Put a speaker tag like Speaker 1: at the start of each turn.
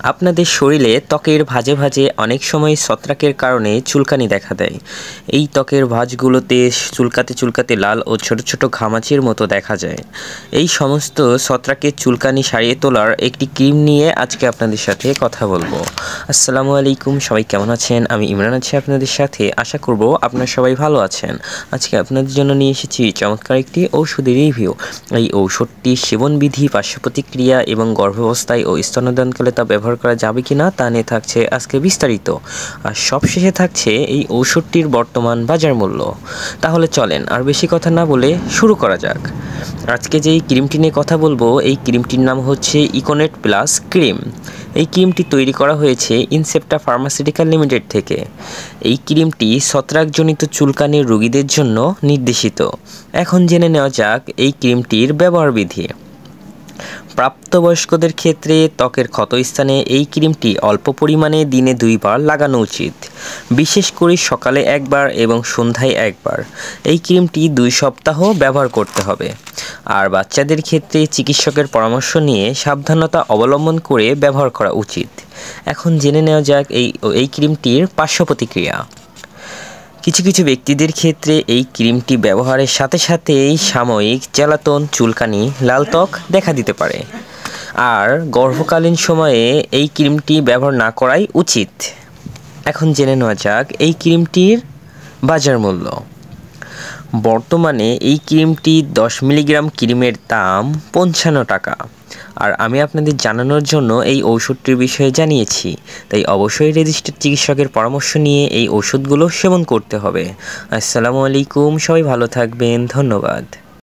Speaker 1: আপনাদের শরীরে ত্বকের ভাঁজে ভাঁজে অনেক সময় ছত্রাকের কারণে চুলকানি দেখা দেয়। এই ত্বকের ভাঁজগুলোতে চুলকাতে চুলকাতে লাল ও ছোট ছোট ঘামাচির মতো দেখা যায়। এই সমস্ত ছত্রাকের চুলকানি সারিয়ে তোলার একটি ক্রিম নিয়ে আজকে আপনাদের সাথে কথা বলবো। আসসালামু আলাইকুম, সবাই কেমন আছেন? আমি ইমরান আছি আপনাদের সাথে। আশা করব আপনারা সবাই ভালো আছেন। আজকে আপনাদের জন্য নিয়ে এসেছি চমৎকার একটি ঔষধের রিভিউ। এই ঔষধটির সেবনবিধি, পার্শ্ব প্রতিক্রিয়া এবং গর্ভাবস্থায় ও স্তন্যদানকালে তা ব্যবহার করা যাবে কিনা তা নিয়ে থাকছে আজকে বিস্তারিত। আর সবশেষে থাকছে এই ঔষধটির বর্তমান বাজার মূল্য। তাহলে চলেন আর বেশি কথা না বলে শুরু করা যাক। আজকে যেই ক্রিমটি নিয়ে কথা বলবো, এই ক্রিমটির নাম হচ্ছে ইকোনেট প্লাস ক্রিম। এই ক্রিমটি তৈরি করা হয়েছে ইনসেপ্টা ফার্মাসিউটিক্যাল লিমিটেড থেকে। এই ক্রিমটি ছত্রাকজনিত চুলকানির রোগীদের জন্য নির্দেশিত। এখন জেনে নেওয়া যাক এই ক্রিমটির ব্যবহার বিধি। প্রাপ্তবয়স্কদের ক্ষেত্রে ত্বকের ক্ষতস্থানে এই ক্রিমটি অল্প পরিমাণে দিনে 2 বার লাগানো উচিত, বিশেষ করে সকালে একবার এবং সন্ধ্যায় একবার। এই ক্রিমটি 2 সপ্তাহ ব্যবহার করতে হবে। আর বাচ্চাদের ক্ষেত্রে চিকিৎসকের পরামর্শ নিয়ে সাবধানতা অবলম্বন করে ব্যবহার করা উচিত। এখন জেনে নেওয়া যাক এই ক্রিমটির পার্শ্ব প্রতিক্রিয়া। কিছু কিছু ব্যক্তিদের ক্ষেত্রে এই ক্রিমটি ব্যবহারের সাথে সাথেই সাময়িক জ্বালাতন, চুলকানি, লাল ত্বক দেখা দিতে পারে। আর গর্ভকালীন সময়ে এই ক্রিমটি ব্যবহার না করাই উচিত। এখন জেনে নেওয়া যাক এই ক্রিমটির বাজার মূল্য। বর্তমানে এই ক্রিমটি 10 মিলিগ্রাম ক্রিমের দাম 55 টাকা। আর আমি আপনাদের জানানোর জন্য এই ঔষধটির বিষয়ে জানিয়েছি, তাই অবশ্যই রেজিস্টার্ড চিকিৎসকের পরামর্শ নিয়ে এই ওষুধগুলো সেবন করতে হবে। আসসালামু আলাইকুম, সবাই ভালো থাকবেন, ধন্যবাদ।